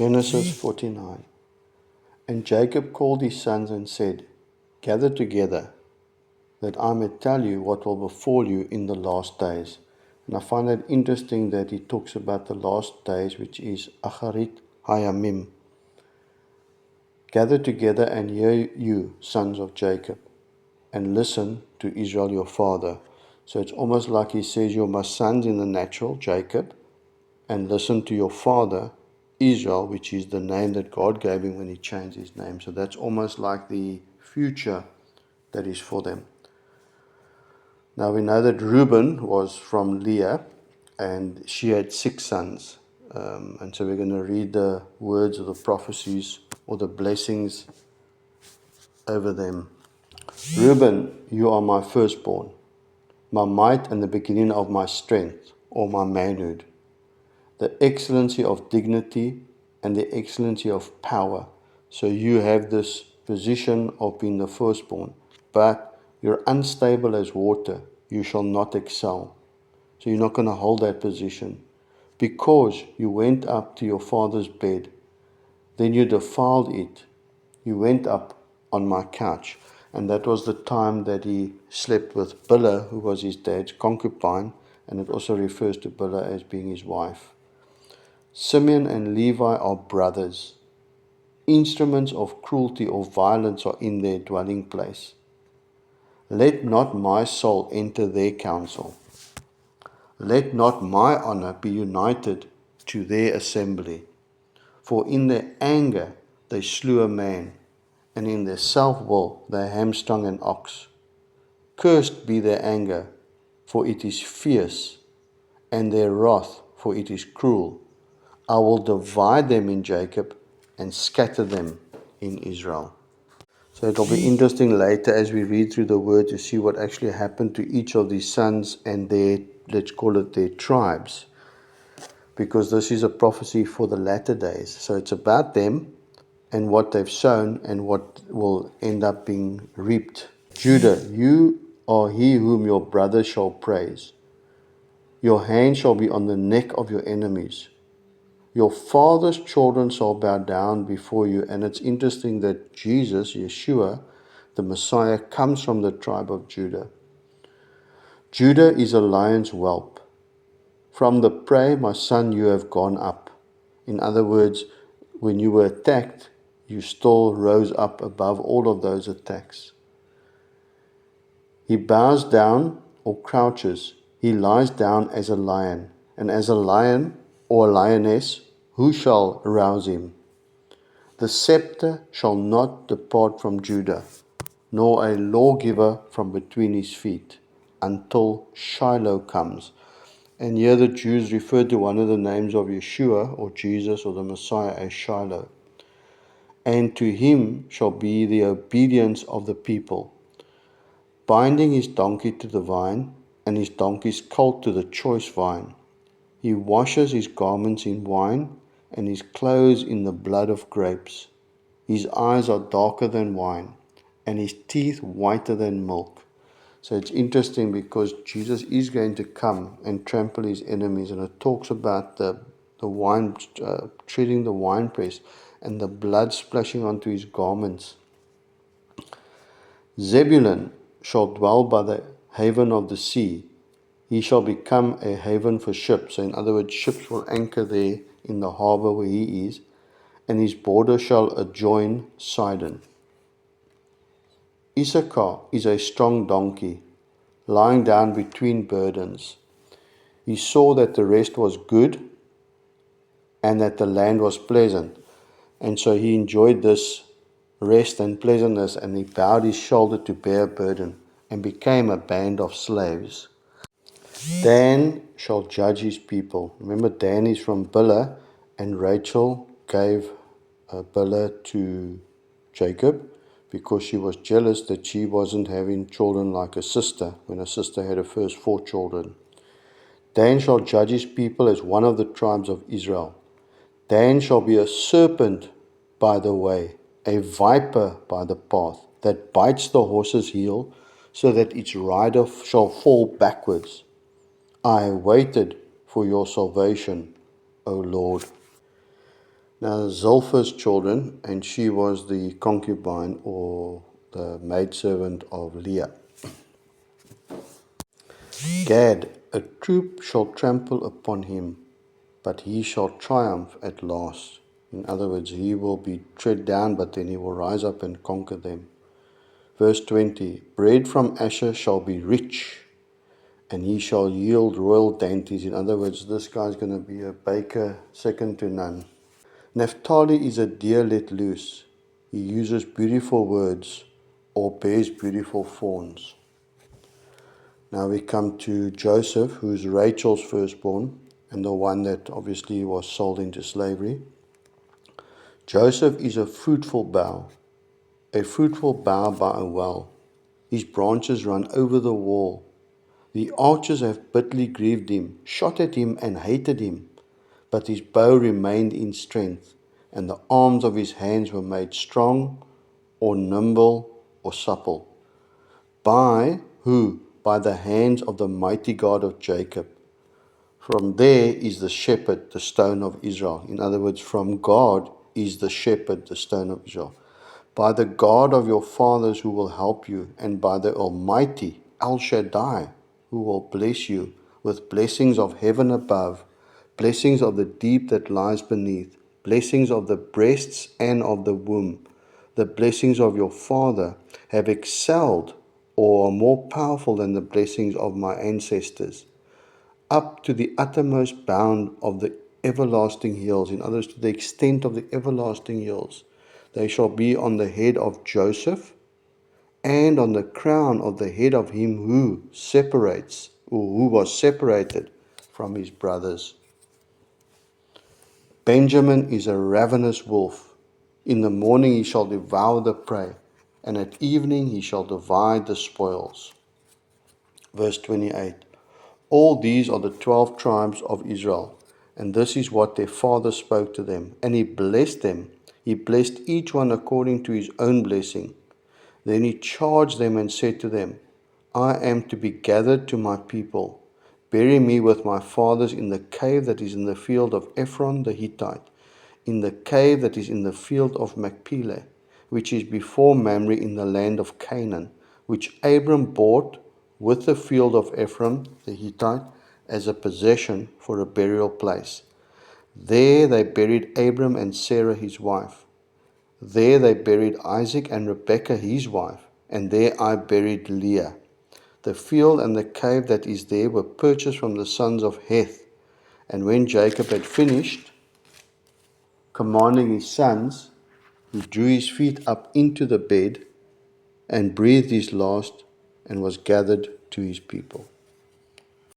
Genesis 49. And Jacob called his sons and said, Gather together, that I may tell you what will befall you in the last days. And I find it interesting that he talks about the last days, which is Acharit Hayamim. Gather together and hear, you sons of Jacob, and listen to Israel your father. So it's almost like he says, you're my sons in the natural, Jacob, and listen to your father, Israel, which is the name that God gave him when he changed his name. So that's almost like the future that is for them. Now we know that Reuben was from Leah, and she had 6 sons. And so we're going to read the words of the prophecies or the blessings over them. Reuben, you are my firstborn, my might and the beginning of my strength, or my manhood, the excellency of dignity and the excellency of power. So you have this position of being the firstborn, but you're unstable as water. You shall not excel. So you're not going to hold that position. Because you went up to your father's bed, then you defiled it. You went up on my couch. And that was the time that he slept with Bilhah, who was his dad's concubine, and it also refers to Bilhah as being his wife. Simeon and Levi are brothers. Instruments of cruelty or violence are in their dwelling place. Let not my soul enter their council. Let not my honor be united to their assembly. For in their anger they slew a man, and in their self-will they hamstrung an ox. Cursed be their anger, for it is fierce, and their wrath, for it is cruel. I will divide them in Jacob and scatter them in Israel. So it'll be interesting later as we read through the word to see what actually happened to each of these sons and their, let's call it their tribes, because this is a prophecy for the latter days. So it's about them and what they've sown and what will end up being reaped. Judah, you are he whom your brothers shall praise. Your hand shall be on the neck of your enemies. Your father's children shall bow down before you. And it's interesting that Jesus, Yeshua, the Messiah, comes from the tribe of Judah. Judah is a lion's whelp. From the prey, my son, you have gone up. In other words, when you were attacked, you still rose up above all of those attacks. He bows down or crouches. He lies down as a lion. And as a lion or a lioness, who shall arouse him? The scepter shall not depart from Judah, nor a lawgiver from between his feet, until Shiloh comes. And here the Jews refer to one of the names of Yeshua, or Jesus, or the Messiah, as Shiloh. And to him shall be the obedience of the people, binding his donkey to the vine, and his donkey's colt to the choice vine. He washes his garments in wine, and his clothes in the blood of grapes. His eyes are darker than wine, and his teeth whiter than milk. So it's interesting because Jesus is going to come and trample his enemies, and it talks about the wine, treading the winepress, and the blood splashing onto his garments. Zebulun shall dwell by the haven of the sea. He shall become a haven for ships. So in other words, ships will anchor there in the harbor where he is, and his border shall adjoin Sidon. Issachar is a strong donkey, lying down between burdens. He saw that the rest was good, and that the land was pleasant. And so he enjoyed this rest and pleasantness, and he bowed his shoulder to bear a burden, and became a band of slaves. Dan shall judge his people. Remember, Dan is from Bilhah, and Rachel gave Bilhah to Jacob because she was jealous that she wasn't having children like her sister, when her sister had her first 4 children. Dan shall judge his people as one of the tribes of Israel. Dan shall be a serpent by the way, a viper by the path, that bites the horse's heel, so that its rider shall fall backwards. I waited for your salvation, O Lord. Now Zilpah's children, and she was the concubine or the maidservant of Leah. Gad, a troop shall trample upon him, but he shall triumph at last. In other words, he will be tread down, but then he will rise up and conquer them. Verse 20, bread from Asher shall be rich, and he shall yield royal dainties. In other words, this guy's going to be a baker second to none. Naphtali is a deer let loose. He uses beautiful words or bears beautiful fawns. Now we come to Joseph, who's Rachel's firstborn, and the one that obviously was sold into slavery. Joseph is a fruitful bough by a well. His branches run over the wall. The archers have bitterly grieved him, shot at him and hated him. But his bow remained in strength, and the arms of his hands were made strong, or nimble, or supple. By who? By the hands of the mighty God of Jacob. From there is the shepherd, the stone of Israel. In other words, from God is the shepherd, the stone of Israel. By the God of your fathers who will help you, and by the Almighty El Shaddai who will bless you with blessings of heaven above, blessings of the deep that lies beneath, blessings of the breasts and of the womb. The blessings of your father have excelled or are more powerful than the blessings of my ancestors, up to the uttermost bound of the everlasting hills, in other words, to the extent of the everlasting hills. They shall be on the head of Joseph and on the crown of the head of him who separates, or who was separated from his brothers. Benjamin is a ravenous wolf. In the morning he shall devour the prey, and at evening he shall divide the spoils. Verse 28. All these are the 12 tribes of Israel, and this is what their father spoke to them. And he blessed them. He blessed each one according to his own blessing. Then he charged them and said to them, I am to be gathered to my people. Bury me with my fathers in the cave that is in the field of Ephron the Hittite, in the cave that is in the field of Machpelah, which is before Mamre in the land of Canaan, which Abram bought with the field of Ephron the Hittite as a possession for a burial place. There they buried Abram and Sarah his wife. There they buried Isaac and Rebekah his wife, and there I buried Leah. The field and the cave that is there were purchased from the sons of Heth. And when Jacob had finished commanding his sons, he drew his feet up into the bed and breathed his last and was gathered to his people.